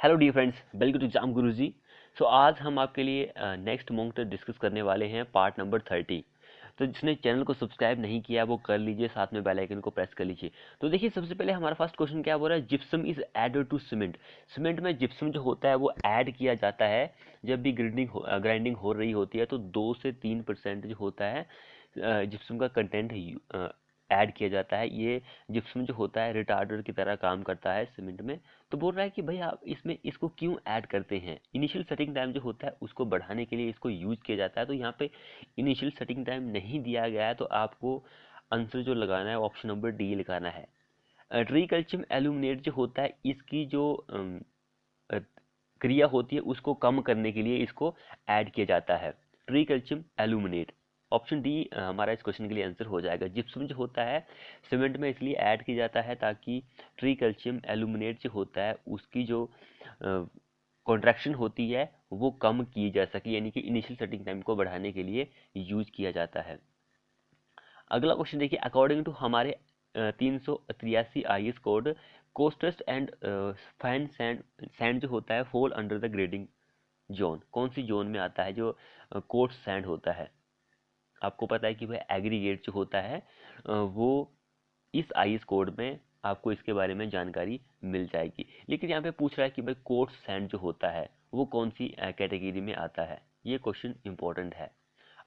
Hello dear friends, welcome to exam Guruji. So आज हम आपके लिए नेक्स्ट मॉक टेस्ट डिस्कस करने वाले हैं पार्ट नंबर 30। तो जिसने चैनल को सब्सक्राइब नहीं किया वो कर लीजिए, साथ में बेल आइकन को प्रेस कर लीजिए। तो देखिए, सबसे पहले हमारा फर्स्ट क्वेश्चन क्या बोल रहा है, gypsum is added to cement. Cement में जिप्सम जो होता है वो ऐड किया जाता है जब भी ग्राइंडिंग हो रही होती है, तो 2 से 3% जो होता है जिप्सम का कंटेंट ऐड किया जाता है। ये जिप्सम जो होता है रिटार्डर की तरह काम करता है सीमेंट में। तो बोल रहा है कि भाई आप इसमें इसको क्यों ऐड करते हैं। इनिशियल सेटिंग टाइम जो होता है उसको बढ़ाने के लिए इसको यूज किया जाता है। तो यहाँ पे इनिशियल सेटिंग टाइम नहीं दिया गया है, तो आपको आंसर जो लगाना है ऑप्शन नंबर डी लिखाना है। ट्रीकल्चियम एल्यूमिनेट जो होता है, इसकी जो अ, क्रिया होती है उसको कम करने के लिए इसको ऐड किया जाता है, ट्रीकल्चियम एल्यूमिनेट। ऑप्शन डी हमारा इस क्वेश्चन के लिए आंसर हो जाएगा। जिप्सम जो होता है सीमेंट में इसलिए ऐड किया जाता है ताकि ट्रीकल्चियम एल्यूमिनेट जो होता है उसकी जो कॉन्ट्रैक्शन होती है वो कम की जा सके, यानी कि इनिशियल सेटिंग टाइम को बढ़ाने के लिए यूज किया जाता है। अगला क्वेश्चन देखिए, अकॉर्डिंग टू हमारे 383 IS code, coarsest and fine sand जो होता है fall under the grading zone. कौन सी जोन में आता है जो कोस्ट सैंड होता है। आपको पता है कि भाई एग्रीगेट जो होता है वो इस आईएस कोड में आपको इसके बारे में जानकारी मिल जाएगी। लेकिन यहाँ पे पूछ रहा है कि भाई कोर्स सैंड जो होता है वो कौन सी कैटेगरी में आता है। ये क्वेश्चन इंपॉर्टेंट है।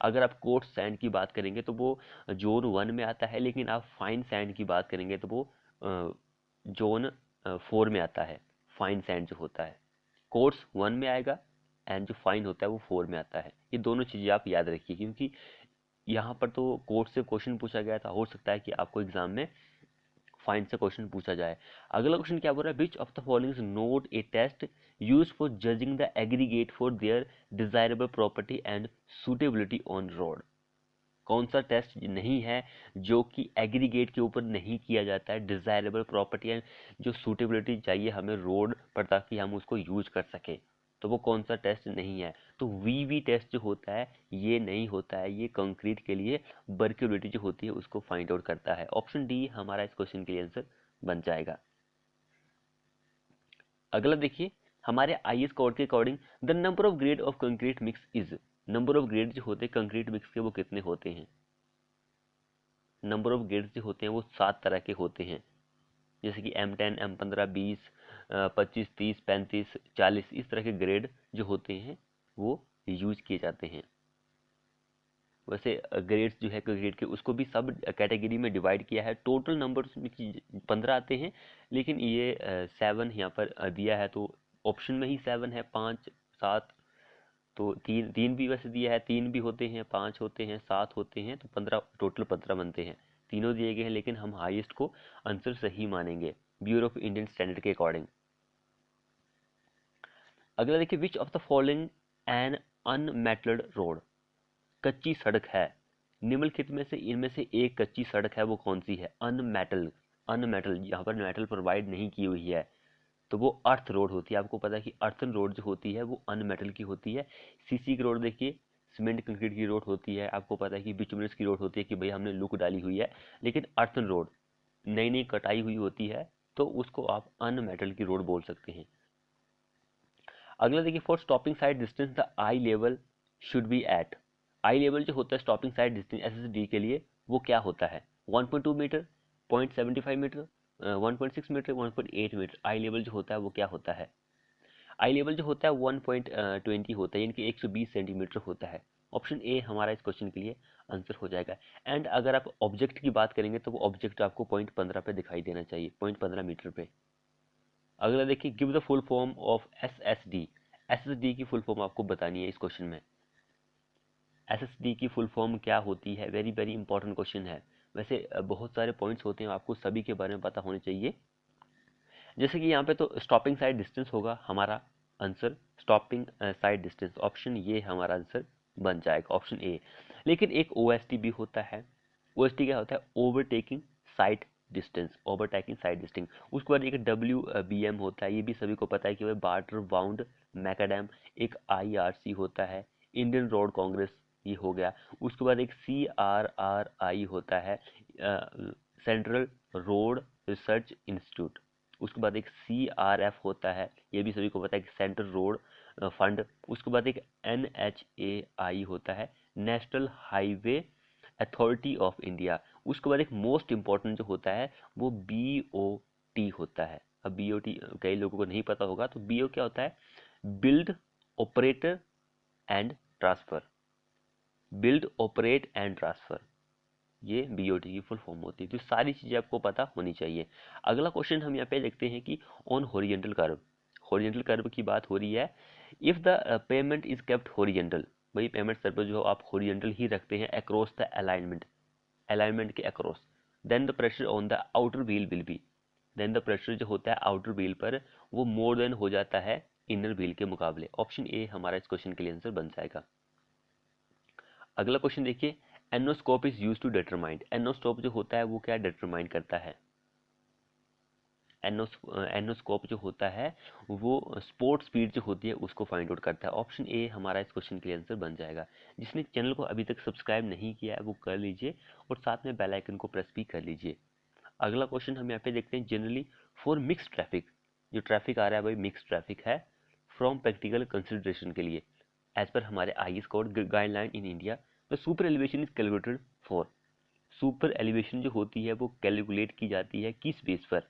अगर आप कोर्स सैंड की बात करेंगे तो वो जोन 1 में आता है, लेकिन आप फाइन सैंड की बात करेंगे तो वो जोन 4 में आता है। फाइन सैंड जो होता है कोर्स 1 में आएगा, एंड जो फाइन होता है वो 4 में आता है। ये दोनों चीज़ें आप याद रखिए, क्योंकि यहाँ पर तो कोर्स से क्वेश्चन पूछा गया था, हो सकता है कि आपको एग्जाम में फाइन से क्वेश्चन पूछा जाए। अगला क्वेश्चन क्या बोल रहा है, which of the following is not a test use for judging the aggregate for their desirable property and suitability on road. कौन सा टेस्ट नहीं है जो कि एग्रीगेट के ऊपर नहीं किया जाता है, डिजायरेबल प्रॉपर्टी एंड जो सुटेबिलिटी चाहिए हमें रोड पर ताकि हम उसको यूज कर सके, तो वो कौन सा टेस्ट नहीं है। तो वीवी टेस्ट जो होता है ये नहीं होता है, ये कंक्रीट के लिए वर्केबिलिटी जो होती है उसको फाइंड आउट करता है। ऑप्शन डी हमारा इस क्वेश्चन के लिए आंसर बन जाएगा। अगला देखिए, हमारे आईएस कोड के according the number of grade of concrete mix is. Number of grade जो होते हैं कंक्रीट मिक्स के वो कितने होते हैं। नंबर ऑफ ग्रेड्स जो होते हैं वो 7 तरह के होते हैं, जैसे कि M10, M15, 20, 25, 30, 35, 40, इस तरह के ग्रेड जो होते हैं वो यूज किए जाते हैं। वैसे ग्रेड्स जो है ग्रेड के उसको भी सब कैटेगरी में डिवाइड किया है। टोटल नंबर 15 आते हैं, लेकिन ये 7 यहाँ पर दिया है, तो ऑप्शन में ही 7 है, 5, 7। तो तीन तीन भी वैसे दिया है, 3 भी होते हैं, 5 होते हैं, 7 होते हैं, तो 15, टोटल 15 बनते हैं। तीनों दिए गए हैं, लेकिन हम हाईएस्ट को आंसर सही मानेंगे ब्यूरो ऑफ इंडियन स्टैंडर्ड के अकॉर्डिंग। अगला देखिए, which of the following an unmetalled road. कच्ची सड़क है, निम्नलिखित में से इनमें से एक कच्ची सड़क है, वो कौन सी है। अनमेटल, अनमेटल यहाँ पर मेटल प्रोवाइड नहीं की हुई है, तो वो अर्थ रोड होती है। आपको पता है कि अर्थन रोड जो होती है वो अनमेटल की होती है। सीसी की रोड देखिए सीमेंट कंक्रीट की रोड होती है। आपको पता है कि बिटुमिनस की रोड होती है कि भाई हमने लुक डाली हुई है, लेकिन अर्थन रोड नई नई कटाई हुई होती है, तो उसको आप अनमेटल की रोड बोल सकते हैं। अगला देखिए, for stopping sight distance the eye level should be at. Eye level जो होता है स्टॉपिंग साइड डिस्टेंस एसएसडी के लिए वो क्या होता है। 1.2 मीटर, 0.75 मीटर, 1.6 मीटर, 1.8 मीटर। आई लेवल जो होता है वो क्या होता है। आई लेवल जो होता है 1.20 होता है, यानी कि 120 सेंटीमीटर होता है। ऑप्शन ए हमारा इस क्वेश्चन के लिए आंसर हो जाएगा। एंड अगर आप ऑब्जेक्ट की बात करेंगे तो वो ऑब्जेक्ट आपको 0.15 पे दिखाई देना चाहिए, 0.15 मीटर पे। अगला देखिए, give the full form of SSD. SSD की फुल फॉर्म आपको बतानी है इस क्वेश्चन में। एसएसडी की फुल फॉर्म क्या होती है, वेरी वेरी इंपॉर्टेंट क्वेश्चन है। वैसे बहुत सारे पॉइंट्स होते हैं, आपको सभी के बारे में पता होने चाहिए। जैसे कि यहाँ पे तो स्टॉपिंग साइड डिस्टेंस होगा हमारा answer, stopping sight distance, option ये हमारा आंसर बन जाएगा, ऑप्शन ए। लेकिन एक ओएसटी भी होता है। ओएसटी क्या होता है, overtaking side distance, overtaking side distance. उसके बाद एक WBM होता है, ये भी सभी को पता है कि भाई बार्टर बाउंड मैकाडैम। एक IRC होता है, इंडियन रोड कांग्रेस, ये हो गया। उसके बाद एक CRRI होता है, सेंट्रल रोड रिसर्च इंस्टीट्यूट। उसके बाद एक CRF होता है, ये भी सभी को पता है कि सेंट्रल रोड फंड। उसके बाद एक NHAI होता है, national highway authority of India. उसके बाद एक मोस्ट इंपॉर्टेंट जो होता है वो BOT होता है। अब BOT कई लोगों को नहीं पता होगा, तो BO क्या होता है, build operator and transfer. Build operate and transfer, ये BOT की फुल फॉर्म होती है। तो सारी चीज़ें आपको पता होनी चाहिए। अगला क्वेश्चन हम यहाँ पे देखते हैं कि on horizontal curve, horizontal curve की बात हो रही है। If the pavement is kept horizontal, भाई पेमेंट सर पर जो आप हॉरिजेंटल ही रखते हैं अक्रॉस द अलाइनमेंट, अलाइनमेंट के across, then the pressure on the outer wheel will be, then the pressure जो होता है आउटर व्हील पर वो मोर देन हो जाता है इनर व्हील के मुकाबले। ऑप्शन ए हमारा इस क्वेश्चन के लिए आंसर बन जाएगा। अगला क्वेश्चन देखिए, एनोस्कोप इज यूज टू डिटरमाइन, एनोस्कोप जो होता है वो क्या डिटरमाइन करता है, एनोस्कोप जो होता है वो स्पोर्ट स्पीड जो होती है उसको फाइंड आउट करता है। ऑप्शन ए हमारा इस क्वेश्चन के लिए आंसर बन जाएगा। जिसने चैनल को अभी तक सब्सक्राइब नहीं किया है वो कर लीजिए और साथ में बेल आइकन को प्रेस भी कर लीजिए। अगला क्वेश्चन हम यहाँ पे देखते हैं, जनरली फॉर मिक्स ट्रैफिक, जो ट्रैफिक आ रहा है भाई मिक्स ट्रैफिक है, फ्रॉम प्रैक्टिकल कंसिडरेशन के लिए एज पर हमारे IS code guideline in India, the super elevation is calculated for, super elevation जो होती है वो कैलकुलेट की जाती है किस बेस पर,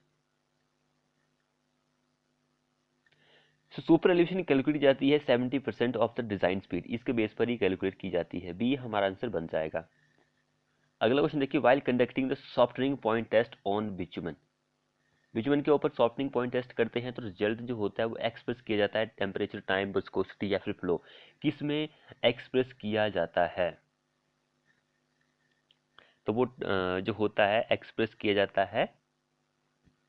सुपर एलिवेशन कैलकुलेट की जाती है 70% ऑफ द डिजाइन स्पीड, इसके बेस पर ही कैलकुलेट की जाती है। बी हमारा आंसर बन जाएगा। अगला क्वेश्चन देखिए, while conducting the softening point test on bitumen, bitumen के ऊपर सॉफ्टनिंग पॉइंट टेस्ट करते हैं तो रिजल्ट जो होता है वो एक्सप्रेस किया जाता है टेम्परेचर, टाइम, विस्कोसिटी या फिर फ्लो, किस में एक्सप्रेस किया जाता है, तो वो जो होता है एक्सप्रेस किया जाता है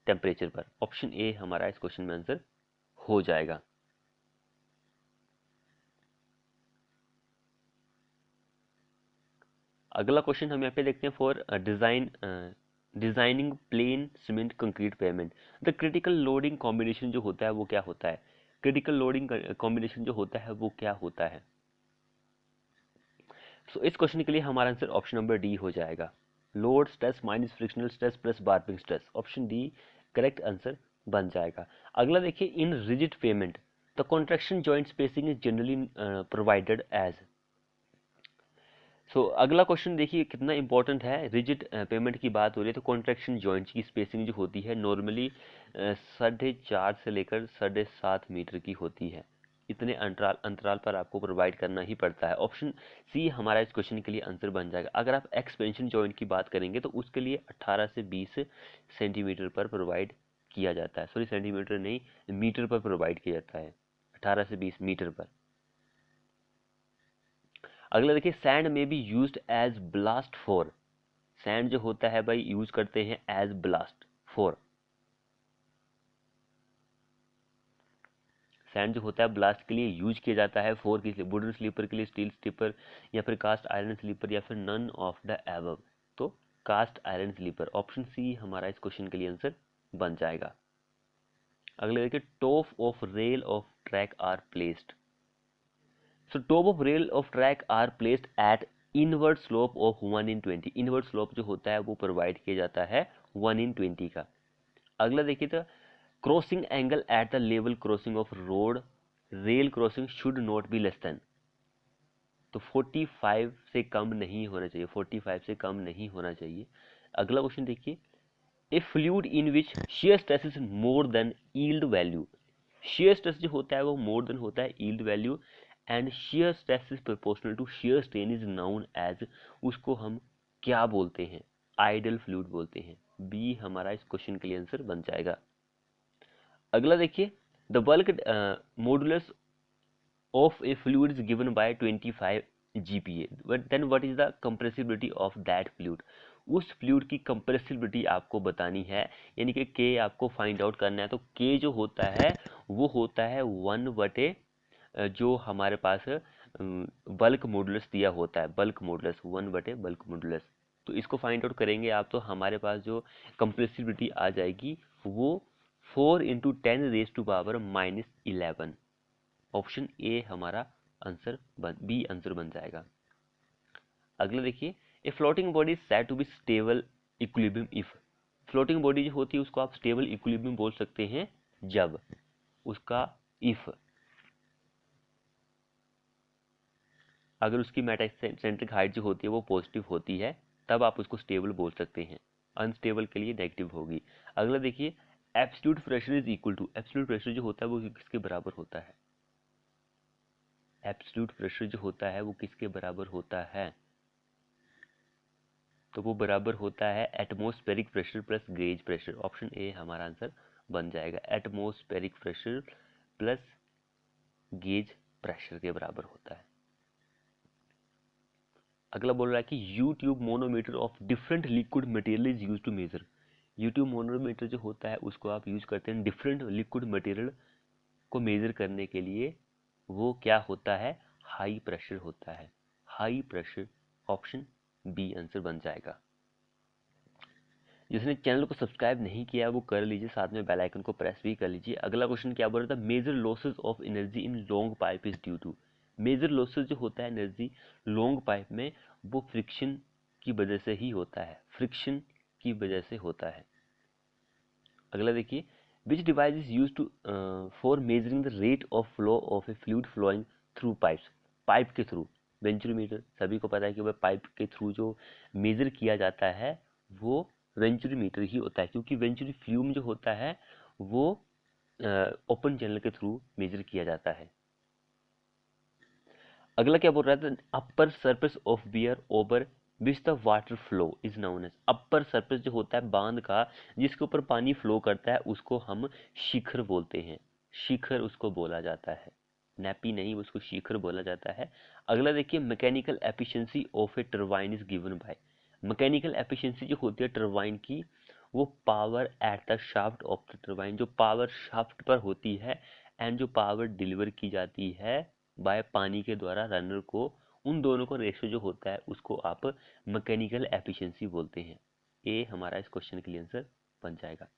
टेम्परेचर पर। ऑप्शन ए हमारा इस क्वेश्चन में आंसर हो जाएगा। अगला क्वेश्चन हम यहाँ पे देखते हैं, for designing plane cement concrete payment, the critical loading combination जो होता है वो क्या होता है, क्रिटिकल लोडिंग कॉम्बिनेशन जो होता है वो क्या होता है। सो इस क्वेश्चन के लिए हमारा आंसर ऑप्शन नंबर डी हो जाएगा, load stress minus frictional stress plus warping stress. Option D correct answer बन जाएगा। अगला देखिए, in rigid pavement the contraction joint spacing is generally provided as. अगला क्वेश्चन देखिए कितना इंपॉर्टेंट है, रिजिड पेमेंट की बात हो रही है तो कॉन्ट्रैक्शन जॉइंट्स की स्पेसिंग जो होती है नॉर्मली 4.5 से लेकर 7.5 मीटर की होती है। इतने अंतराल पर आपको प्रोवाइड करना ही पड़ता है। ऑप्शन सी हमारा इस क्वेश्चन के लिए आंसर बन जाएगा। अगर आप एक्सपेंशन जॉइंट की बात करेंगे तो उसके लिए 18 से 20 सेंटीमीटर पर प्रोवाइड किया जाता है, सॉरी सेंटीमीटर नहीं, मीटर पर प्रोवाइड किया जाता है, 18 से 20 मीटर पर। अगला देखिए, sand may be used as ballast for, sand जो होता है भाई यूज करते हैं एज ब्लास्ट फॉर, सैंड जो होता है ब्लास्ट के लिए यूज किया जाता है, फॉर किस लिए, वुडन स्लीपर के लिए, स्टील स्लीपर या फिर कास्ट आयरन स्लीपर या फिर नन ऑफ द एबव, तो cast iron sleeper. Option C हमारा इस क्वेश्चन के लिए आंसर बन जाएगा। अगले देखिए, top of rail of track are placed, so top of rail of track are placed at inward slope of 1/20, inward slope जो होता है वो प्रोवाइड किया जाता है 1/20 का। अगला देखिए, तो crossing angle at the level crossing of road rail crossing should not be less than, तो 45 से कम नहीं होना चाहिए, 45 से कम नहीं होना चाहिए। अगला क्वेश्चन देखिए, ए fluid in which shear stress is more than yield value, shear stress जो होता है वो more than होता है yield value and shear stress is proportional to shear strain is known as, उसको हम क्या बोलते हैं, आइडल फ्लूइड बोलते हैं। बी हमारा इस क्वेश्चन के लिए आंसर बन जाएगा। अगला देखिए, the bulk modulus of a fluid is given by 25 GPa, but then what is the compressibility of that fluid, उस फ्लूइड की कंप्रेसिबिलिटी आपको बतानी है, यानी कि के आपको फाइंड आउट करना है। तो के जो होता है वो होता है 1/, जो हमारे पास बल्क मॉडुलस दिया होता है, बल्क मॉडुलस 1/, बल्क मॉडुलस। तो इसको फाइंड आउट करेंगे आप तो हमारे पास जो कंप्रेसिबिलिटी आ जाएगी वो 4 × 10⁻⁻11। ऑप्शन ए हमारा आंसर बी आंसर बन जाएगा। अगला देखिए, a floating body is said to be stable equilibrium if, floating body जो होती है उसको आप स्टेबल इक्विलिब्रियम बोल सकते हैं जब उसका इफ अगर उसकी मेटासेंट्रिक हाइट जो होती है वो पॉजिटिव होती है तब आप उसको स्टेबल बोल सकते हैं, अनस्टेबल के लिए नेगेटिव होगी। अगला देखिए, absolute pressure is equal to, absolute pressure जो होता है वो किसके बराबर होता है? एब्सोल्यूट प्रेशर जो होता है वो किसके बराबर होता है? तो वो बराबर होता है atmospheric pressure plus gauge pressure. Option A हमारा आंसर बन जाएगा, atmospheric pressure plus gauge pressure के बराबर होता है। अगला बोल रहा है कि U tube manometer of different liquid material is use to measure. U tube manometer जो होता है उसको आप यूज करते हैं डिफरेंट लिक्विड मटेरियल को मेजर करने के लिए। वो क्या होता है? हाई प्रेशर होता है, high pressure. Option B answer बन जाएगा। जिसने चैनल को सब्सक्राइब नहीं किया वो कर लीजिए, साथ में बेल आइकन को प्रेस भी कर लीजिए। अगला क्वेश्चन क्या बोल रहा था? Major losses of energy in long pipe is due to. Major losses जो होता है एनर्जी लॉन्ग पाइप में वो फ्रिक्शन की वजह से ही होता है, फ्रिक्शन की वजह से होता है। अगला देखिए, which device is use to for measuring the rate of flow of a fluid flowing through pipes. Pipe के थ्रू वेंचुरीमीटर, सभी को पता है कि वह पाइप के थ्रू जो मेजर किया जाता है वो वेंचुरीमीटर ही होता है, क्योंकि वेंचुरी फ्लूम जो होता है वो ओपन चैनल के थ्रू मेजर किया जाता है। अगला क्या बोल रहा था? Upper surface of weir over which the water flow is known as. Upper surface जो होता है बांध का जिसके ऊपर पानी फ्लो करता है उसको हम शिखर बोलते हैं, शिखर उसको बोला जाता है, नैपी नहीं, उसको शिखर बोला जाता है। अगला देखिए, mechanical efficiency of A turbine is given by. Mechanical efficiency जो होती है टरबाइन की वो power at the shaft of the turbine, जो पावर शाफ्ट पर होती है एंड जो पावर डिलीवर की जाती है बाय पानी के द्वारा रनर को, उन दोनों का रेशियो जो होता है उसको आप मैकेनिकल एफिशिएंसी बोलते हैं। ए हमारा इस क्वेश्चन के लिए आंसर बन जाएगा।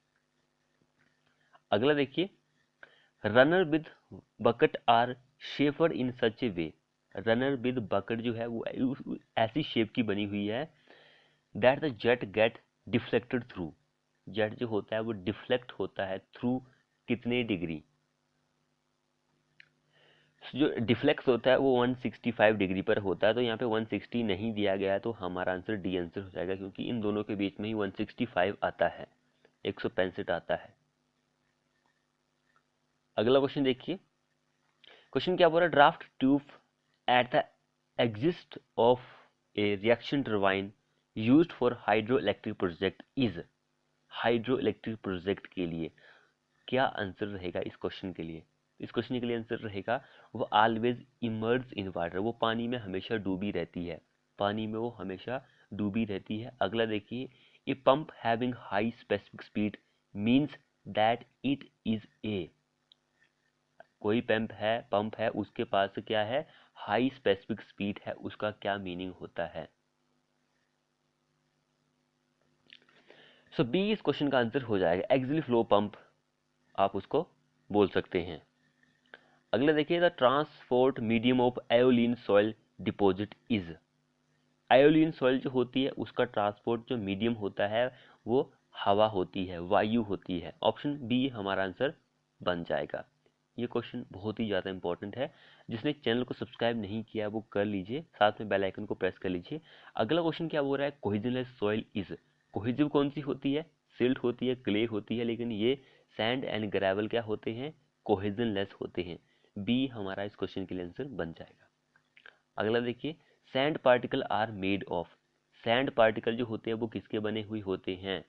अगला देखिए, runner with bucket are shaped in such a way. Runner with bucket जो है वो ऐसी शेप की बनी हुई है that the jet get deflected through. Jet जो होता है वो डिफ्लेक्ट होता है थ्रू कितने डिग्री? जो डिफ्लेक्स होता है वो 165 डिग्री पर होता है, तो यहाँ पे 160 नहीं दिया गया है, तो हमारा आंसर डी आंसर हो जाएगा, क्योंकि इन दोनों के बीच में ही 165 आता है, 165 आता है। अगला क्वेश्चन देखिए, क्वेश्चन क्या बोल रहा है? Draft tube at the exist of A reaction turbine used for hydro electric project is. Hydro electric project के लिए क्या आंसर रहेगा इस क्वेश्चन के लिए? इस क्वेश्चन के लिए आंसर रहेगा वो ऑलवेज इमर्ज इन वाटर, वो पानी में हमेशा डूबी रहती है, पानी में वो हमेशा डूबी रहती है। अगला देखिए, a pump having high specific speed means that it is a. कोई पंप है उसके पास क्या है? हाई स्पेसिफिक स्पीड है, उसका क्या मीनिंग होता है? सो बी इस क्वेश्चन का आंसर हो जाएगा, एक्सियल फ्लो पंप आप उसको बोल सकते हैं। अगला देखिए, the transport medium of aeolian soil deposit is. Aeolian soil जो होती है उसका ट्रांसपोर्ट जो मीडियम होता है वो हवा होती है, वायु होती है। ऑप्शन बी हमारा आंसर बन जाएगा। ये क्वेश्चन बहुत ही ज़्यादा इंपॉर्टेंट है, जिसने चैनल को सब्सक्राइब नहीं किया वो कर लीजिए, साथ में बेल आइकन को प्रेस कर लीजिए। अगला क्वेश्चन क्या बोल रहा है? कोहेजनलेस सॉइल इज। कोहेजिव कौन सी होती है? सिल्ट होती है, क्ले होती है, लेकिन ये सैंड एंड ग्रेवल क्या होते हैं? कोहेजनलेस होते हैं। बी हमारा इस क्वेश्चन के लिए आंसर बन जाएगा। अगला देखिए, sand particle are made of. Sand particle जो होते हैं वो किसके बने हुए होते हैं?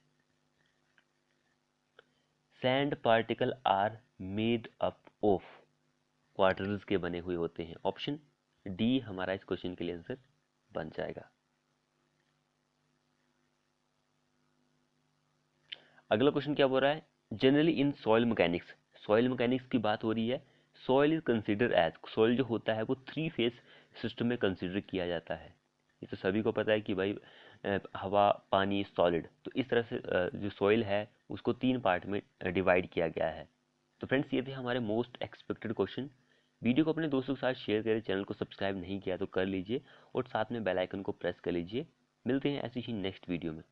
Sand particle are made up of quartz के बने हुए होते हैं। ऑप्शन डी हमारा इस क्वेश्चन के लिए आंसर बन जाएगा। अगला क्वेश्चन क्या बोल रहा है? Generally in soil mechanics, soil mechanics की बात हो रही है। Soil is consider as, soil जो होता है वो 3 फेज सिस्टम में कंसिडर किया जाता है। ये तो सभी को पता है कि भाई हवा, पानी, सॉलिड, तो इस तरह से जो सॉइल है उसको 3 पार्ट में डिवाइड किया गया है। तो फ्रेंड्स, ये थे हमारे मोस्ट एक्सपेक्टेड क्वेश्चन। वीडियो को अपने दोस्तों के साथ शेयर करें, चैनल को सब्सक्राइब नहीं किया तो कर लीजिए और साथ में बेल आइकन को प्रेस कर लीजिए। मिलते हैं ऐसी ही नेक्स्ट वीडियो में।